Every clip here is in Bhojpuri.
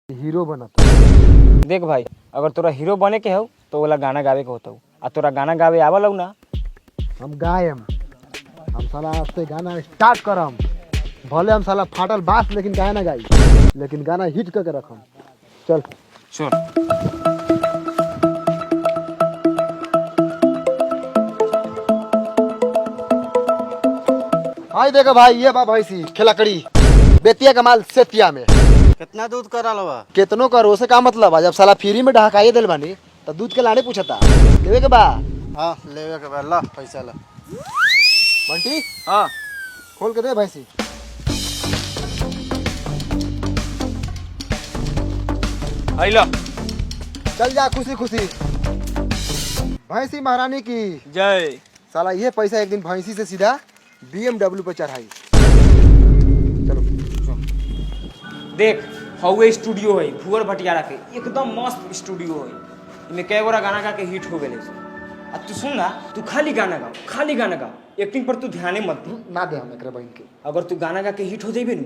हीरो बनता। देख भाई, अगर तोरा हीरो बने के हो तो वाला गाना गावे के होता आ तोरा गाना गावे आवल हो ना। हम गायम, हम साला आज से गाना स्टार्ट करम। भले हम साला फाटल बास लेकिन गाना गाई, लेकिन गाना हिट करके रखम। चल सुन। भाई देखो भाई, ये बा भैंसी खिलाकड़ी बेतिया का माल सेतिया में। कितना दूध करा लो? केतनो करो से का मतलब है? जब साला फ्री में ढहकाई दिल बानी तो दूध के लाने पूछता लेवे के बा। हाँ लेवे के बाद ला पैसा ला। बंटी हाँ खोल के दे भैंसी। हेलो, चल जा खुशी खुशी। भैंसी महारानी की जय। साला ये पैसा एक दिन भैंसी से सीधा BMW पर चढ़ाई। चलो देख हवे स्टूडियो है भुवर भटियारा के, एकदम मस्त स्टूडियो है। इनमें कई गोरा गाना गा के हिट हो गए। अब तू सुन ना, तू खाली गाना गा, खाली गाना गा, एक्टिंग पर तू ध्यान मत दे। ना दे हम एकरा बहन के। अगर तू गाना गा के हिट हो जाइबे न,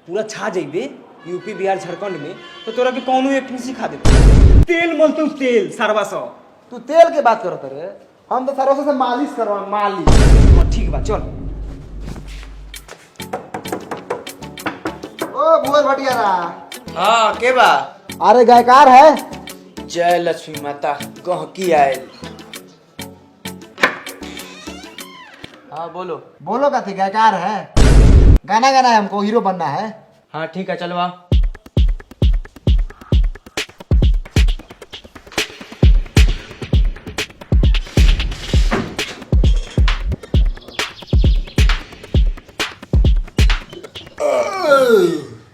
पूरा छा जाइबे यूपी बिहार झारखंड में, तो तोरा के कौनो एक्टिंग सिखा देबे। तेल मलतू तेल सरवा सौ। तू तेल के बात करत रे, हम तो सरसों से मालिश करवा मालिश। हाँ ठीक बा, चल। ओ भुवर भटियारा। हाँ के बा? अरे गायकार है। जय लक्ष्मी माता गहकी आयल। हाँ बोलो। बोलो का थे गायकार है। गाना गाना है हमको, हीरो बनना है। हाँ ठीक है चलो आ।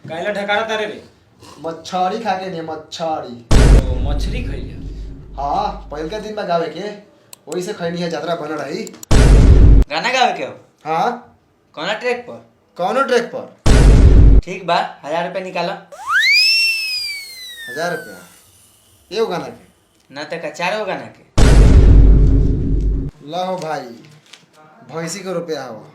काइला ढकारा तारे रे। मच्छरी खा के नहीं, मच्छरी। तो मछली खइले। हाँ पहल के दिन में गावे के वही से खैनी है, यात्रा बन रही। गाना गावे के हो? हाँ कौना ट्रैक पर? कौनो ट्रैक पर। ठीक बा, 1000 रुपया निकालो। 1000 रुपया एगो गाना के? ना तक 4 गाना के। लो भाई, भैंसी को रुपया हो।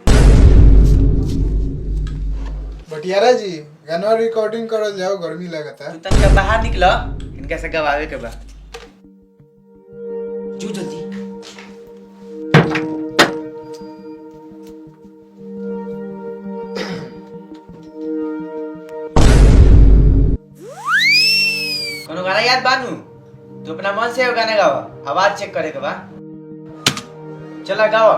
भटियारा जी गाना रिकॉर्डिंग करल जाओ, गर्मी लगता तू है। तनका बाहर निकलो, इनका से गवावे के बा। जो जल्दी। कोनो गाना याद बानू? तू अपना मन से गाना गावा, आवाज चेक करे के बा। चला गाओ।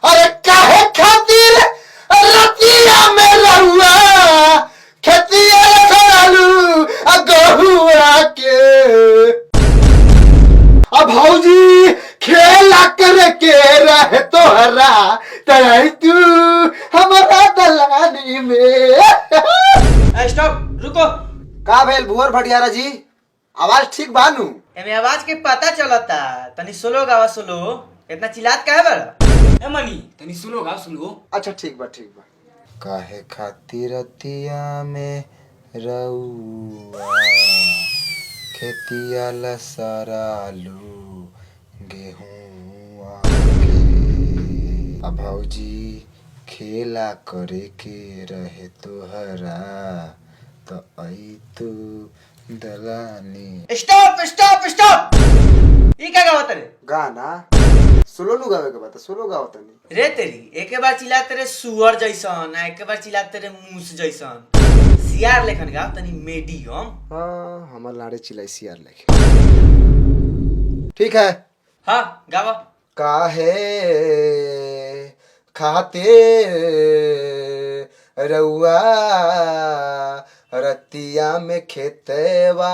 अरे काहे खातिर रतिया में रहुआ खेतिया करालू गहुआ के। अब भौजी खेला करे के रहे तोहरा तराई तू हमारा दलानी में। स्टॉप, रुको। का भेल भुवर भटियारा जी, आवाज ठीक बानू? एमे आवाज के पता चलता, तनी सोलो गावा सोलो। इतना चिल्लात काहे बड़ा? ए मनी, तनी सुनो गा, सुनो। अच्छा ठीक बा ठीक बा। काहे खातिर रतिया में रउआ खेतिया लसरालू गेहूं के। अब भौजी खेला करे के रहे तोहरा तो आई तू दलानी। Stop stop stop. ई क्या गावत रे? गाना सोलो नु गावे के बात, सोलो गाओ तनी। रे तेरी एके बार चिल्लाते रे सुअर जैसन, आ एके बार चिल्लाते रे मूस जैसन। सियार लेखन गाव तनी मीडियम। हाँ हमार लाड़े चिल्लाई सियार लेके। ठीक है। हां गावा। काहे खाते रउआ रतिया में खेतवा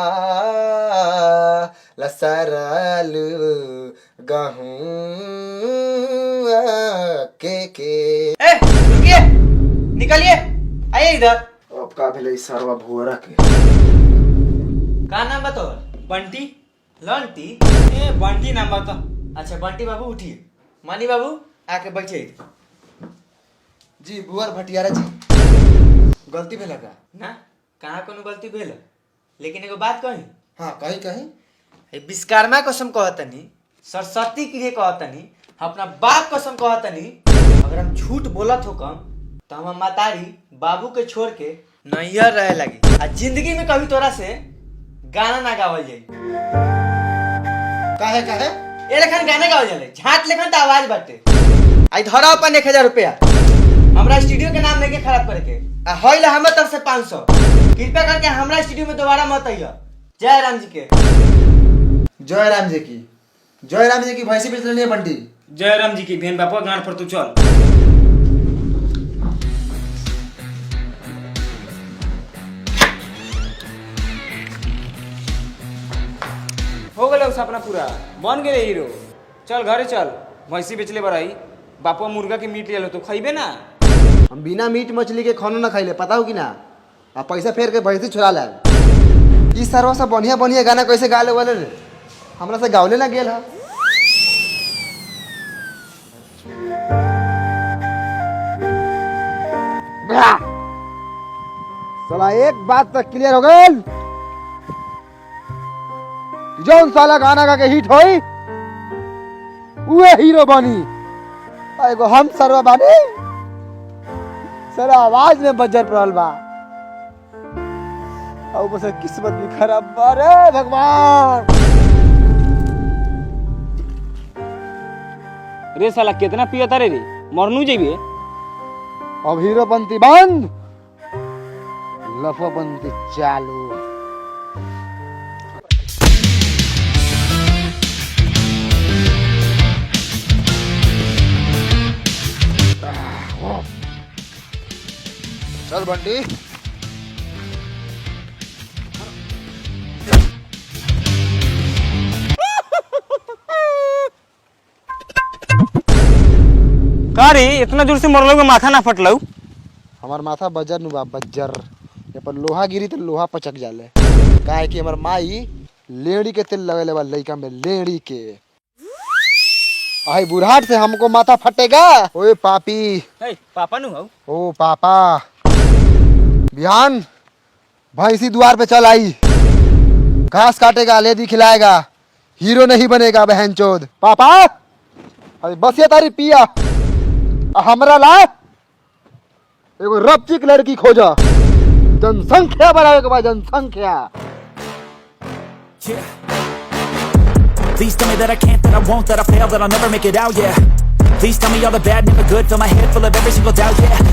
लसरालू गहूं के। ए रुकिए, निकलिए, आइए इधर। अब का भेले सरवा भुवरा के? का नाम बतो? बंटी। लंटी? ए बंटी नाम बता। अच्छा बंटी बाबू उठिए। मनी बाबू आके बैठिए। जी भुवर भटियारा जी, गलती भेला का? ना कहाँ कोनो गलती भेल, लेकिन एगो बात कही। हाँ कहीं कहीं विश्वकर्मा कसम कहतनी, सरस्वती के लिए कहतनी, अपना बाप कसम कहतनी, अगर हम झूठ बोलत हो कम तो हम मातारी बाबू के छोड़ के नैहर रहे लगी आ जिंदगी में कभी तोरा से गाना ना गावल जाई। काहे काहे ए लेखन गाना गावल जाले झाट लेखन तो आवाज बाटे। आई धरा अपन 1000 रुपया हमरा स्टूडियो के नाम लेके खराब करे के आ होइल हमर तरफ से 500। कृपया करके हमरा स्टूडियो में दोबारा मत आइयो। जय राम जी के। जय राम जी की। जय राम जी की भैंसी बेच लेनी है बंटी। जय राम जी की भेन बापा गांठ पर तू चल। हो गए सपना पूरा बन गए हीरो। चल घरे चल भैंसी बेचले बराई बापा मुर्गा के मीट ले लो तो खइबे ना। हम बिना मीट मछली के खानो ना खाइले पता हो कि ना। आ पैसा फेर के भैंसी छुड़ा ले। ई सरवा सब बढ़िया बढ़िया गाना कैसे गाले वाले रे हमरा से गावले ना गेल है। साला एक बात तक क्लियर हो गई जौन साला गाना गा के हिट होई उहे हीरो बनी। एगो हम सरवा बानी साला आवाज में बजर पड़ल बा और बस किस्मत भी खराब बा रे भगवान। रे साला कितना पिया तारे रे मरनू जेबे। अब हीरो बनती बंद लफो बनती चालू। चल बंटी। का रे इतना दूर से मरलो के माथा ना फटलो। हमार माथा बजर नु बा बजर ये पर लोहा गिरी तो लोहा पचक जाले। काहे कि हमार माई लेड़ी के तेल लगेले बा लइका में लेड़ी के। आई बुढ़ाट से हमको माथा फटेगा। ओए पापी। हे पापा नु हो। ओ पापा बिहान भैंसी द्वार पे चल आई घास काटेगा लेदी खिलाएगा हीरो नहीं बनेगा बहन चोद। पापा अरे बस ये तारी पिया हमरा ला एगो रपचिक लड़की खोजा जनसंख्या बढ़ावे के बाद जनसंख्या। Please tell me that I can't, that I won't, that I fail, that I'll never make it out, yeah. Please tell me all the bad, never good, fill my head full of every single doubt, yeah.